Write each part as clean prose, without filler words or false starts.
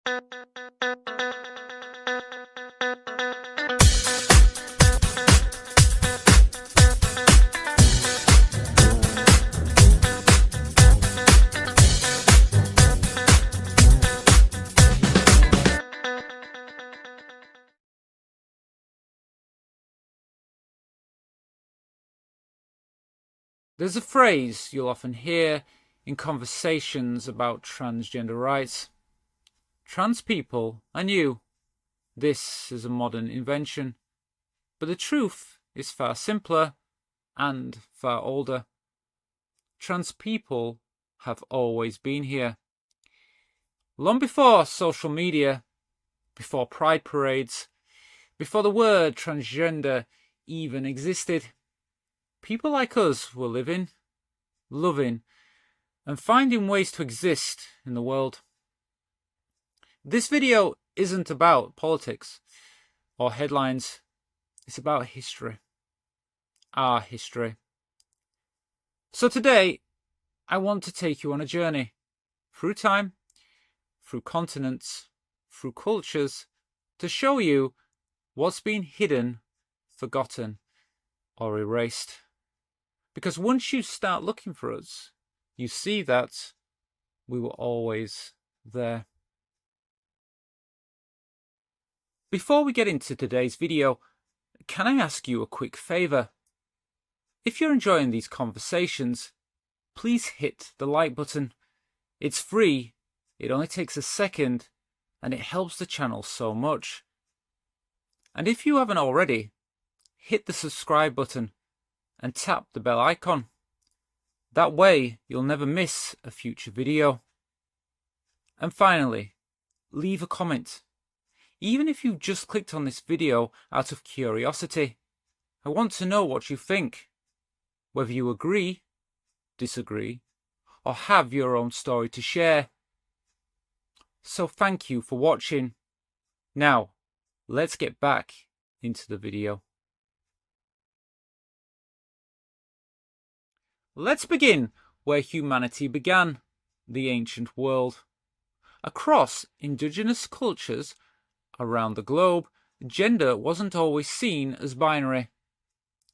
There's a phrase you'll often hear in conversations about transgender rights. Trans people are new. This is a modern invention. But the truth is far simpler and far older. Trans people have always been here. Long before social media, before pride parades, before the word transgender even existed, people like us were living, loving, and finding ways to exist in the world. This video isn't about politics or headlines. It's about history. Our history. So today, I want to take you on a journey through time, through continents, through cultures, to show you what's been hidden, forgotten, or erased. Because once you start looking for us, you see that we were always there. Before we get into today's video, can I ask you a quick favour? If you're enjoying these conversations, please hit the like button. It's free, it only takes a second, and it helps the channel so much. And if you haven't already, hit the subscribe button and tap the bell icon. That way you'll never miss a future video. And finally, leave a comment. Even if you've just clicked on this video out of curiosity, I want to know what you think. Whether you agree, disagree, or have your own story to share. So thank you for watching. Now, let's get back into the video. Let's begin where humanity began, the ancient world. Across indigenous cultures around the globe, gender wasn't always seen as binary.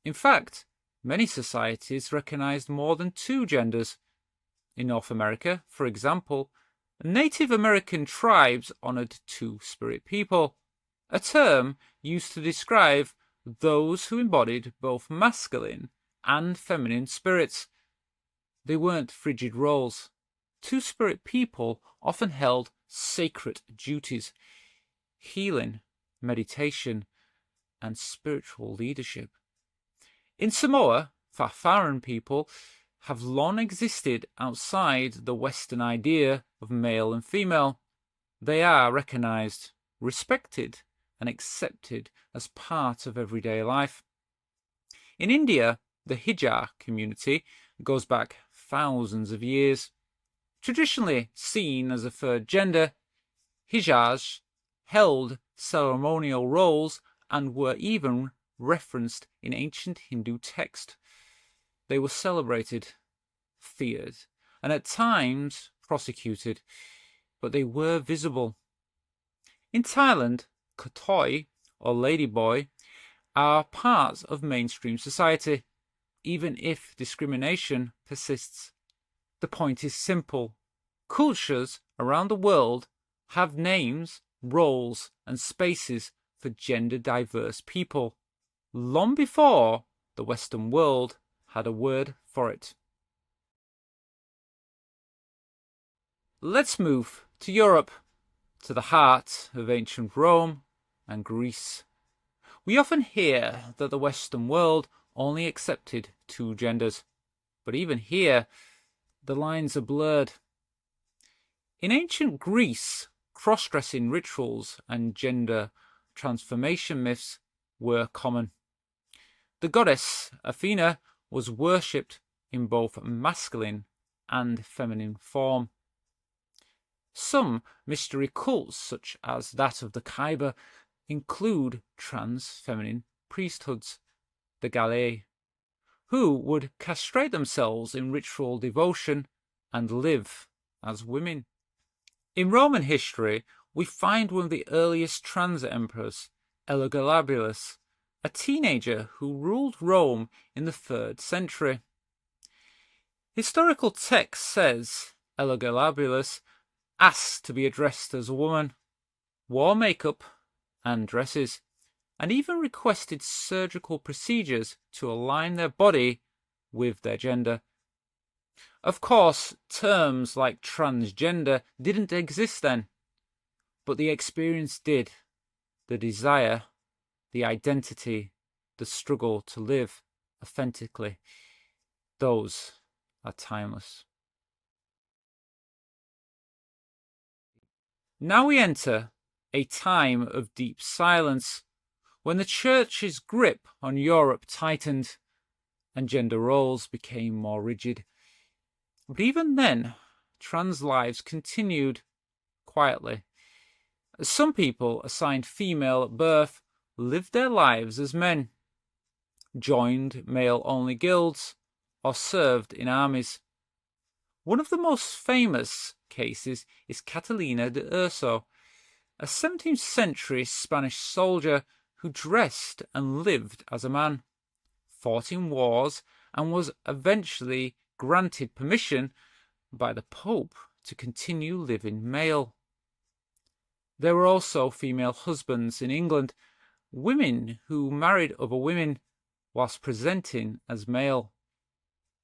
In fact, many societies recognized more than two genders. In North America, for example, Native American tribes honored two-spirit people, a term used to describe those who embodied both masculine and feminine spirits. They weren't frigid roles. Two-spirit people often held sacred duties, healing, meditation, and spiritual leadership. In Samoa, Fafaran people have long existed outside the Western idea of male and female. They are recognized, respected, and accepted as part of everyday life. In India, the Hijra community goes back thousands of years. Traditionally seen as a third gender, Hijras held ceremonial roles and were even referenced in ancient Hindu text. They were celebrated, feared, and at times prosecuted, but they were visible. In Thailand, Katoi, or ladyboy, are part of mainstream society, even if discrimination persists. The point is simple. Cultures around the world have names, roles, and spaces for gender-diverse people, long before the Western world had a word for it. Let's move to Europe, to the heart of ancient Rome and Greece. We often hear that the Western world only accepted two genders, but even here, the lines are blurred. In ancient Greece, cross-dressing rituals and gender transformation myths were common. The goddess Athena was worshipped in both masculine and feminine form. Some mystery cults, such as that of the Khyber, include trans-feminine priesthoods, the Galai, who would castrate themselves in ritual devotion and live as women. In Roman history, we find one of the earliest trans emperors, Elagabalus, a teenager who ruled Rome in the 3rd century. Historical text says Elagabalus asked to be addressed as a woman, wore makeup and dresses, and even requested surgical procedures to align their body with their gender. Of course, terms like transgender didn't exist then, but the experience did. The desire, the identity, the struggle to live authentically, those are timeless. Now we enter a time of deep silence, when the Church's grip on Europe tightened and gender roles became more rigid. But even then, trans lives continued quietly. Some people assigned female at birth lived their lives as men, joined male-only guilds, or served in armies. One of the most famous cases is Catalina de Urso, a 17th century Spanish soldier who dressed and lived as a man, fought in wars, and was eventually granted permission by the Pope to continue living male. There were also female husbands in England, women who married other women whilst presenting as male.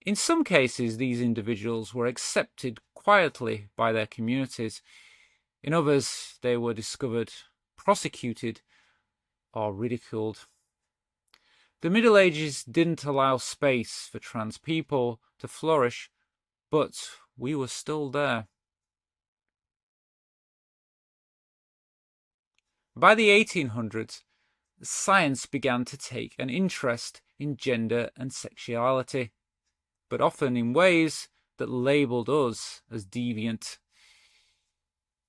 In some cases, these individuals were accepted quietly by their communities. In others, they were discovered, prosecuted, or ridiculed. The Middle Ages didn't allow space for trans people to flourish, but we were still there. By the 1800s, science began to take an interest in gender and sexuality, but often in ways that labelled us as deviant.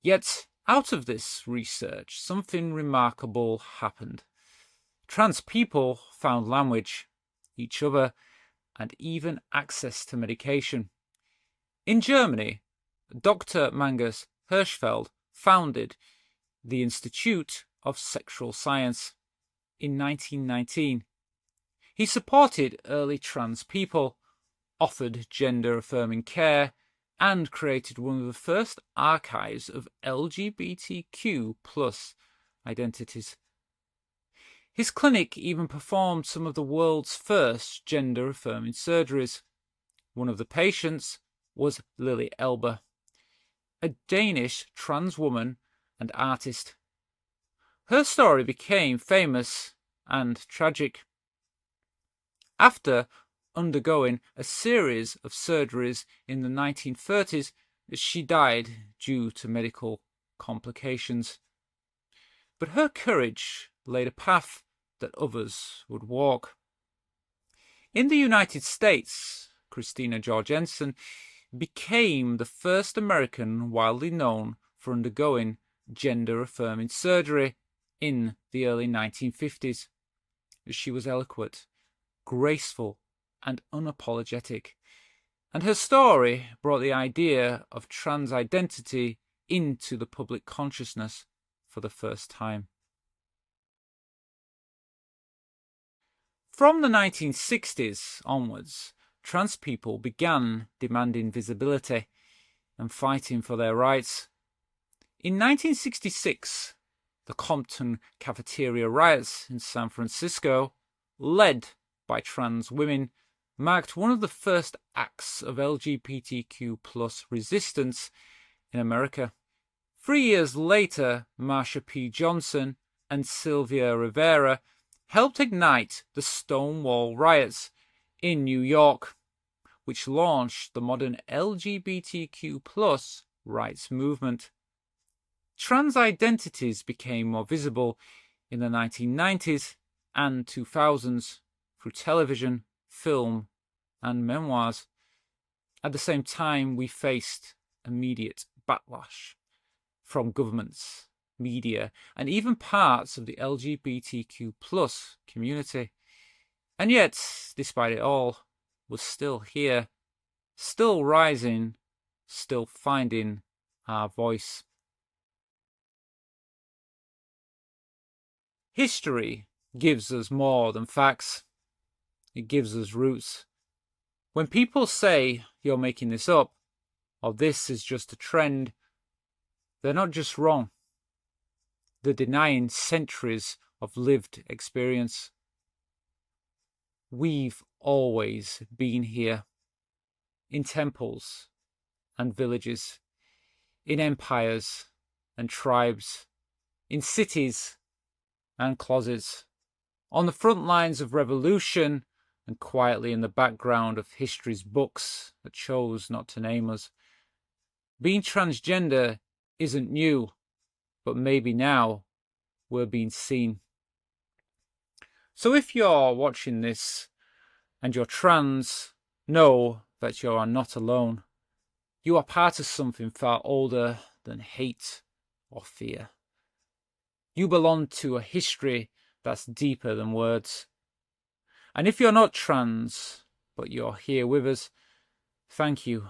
Yet, out of this research, something remarkable happened. Trans people found language, each other, and even access to medication. In Germany, Dr. Magnus Hirschfeld founded the Institute of Sexual Science in 1919. He supported early trans people, offered gender-affirming care, and created one of the first archives of LGBTQ+ identities. His clinic even performed some of the world's first gender-affirming surgeries. One of the patients was Lily Elbe, a Danish trans woman and artist. Her story became famous and tragic. After undergoing a series of surgeries in the 1930s, she died due to medical complications. But her courage laid a path that others would walk. In the United States, Christina Jorgensen became the first American widely known for undergoing gender-affirming surgery in the early 1950s. She was eloquent, graceful, and unapologetic, and her story brought the idea of trans identity into the public consciousness for the first time. From the 1960s onwards, trans people began demanding visibility and fighting for their rights. In 1966, the Compton cafeteria riots in San Francisco, led by trans women, marked one of the first acts of LGBTQ+ resistance in America. 3 years later, Marsha P. Johnson and Sylvia Rivera helped ignite the Stonewall riots in New York, which launched the modern LGBTQ+ rights movement. Trans identities became more visible in the 1990s and 2000s through television, film, and memoirs. At the same time, we faced immediate backlash from governments, media, and even parts of the LGBTQ+ community. And yet, despite it all, we're still here, still rising, still finding our voice. History gives us more than facts. It gives us roots. When people say you're making this up, or this is just a trend, they're not just wrong. They're denying centuries of lived experience. We've always been here, in temples and villages, in empires and tribes, in cities and closets, on the front lines of revolution and quietly in the background of history's books that chose not to name us. Being transgender isn't new, but maybe now we're being seen. So if you're watching this and you're trans, know that you are not alone. You are part of something far older than hate or fear. You belong to a history that's deeper than words. And if you're not trans, but you're here with us, thank you.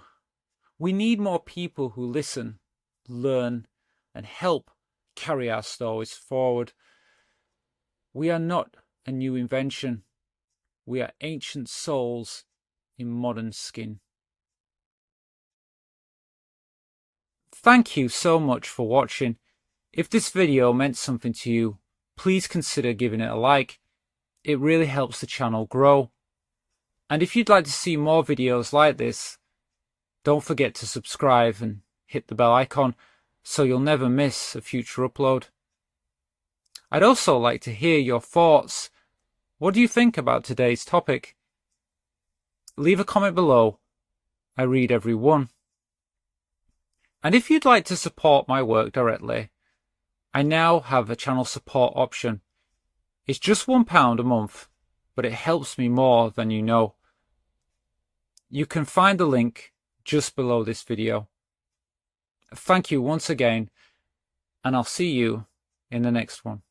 We need more people who listen, learn, and help carry our stories forward. We are not a new invention. We are ancient souls in modern skin. Thank you so much for watching. If this video meant something to you, please consider giving it a like. It really helps the channel grow. And if you'd like to see more videos like this, don't forget to subscribe and hit the bell icon so you'll never miss a future upload. I'd also like to hear your thoughts. What do you think about today's topic? Leave a comment below. I read every one. And if you'd like to support my work directly, I now have a channel support option. It's just £1 a month, but it helps me more than you know. You can find the link just below this video. Thank you once again, and I'll see you in the next one.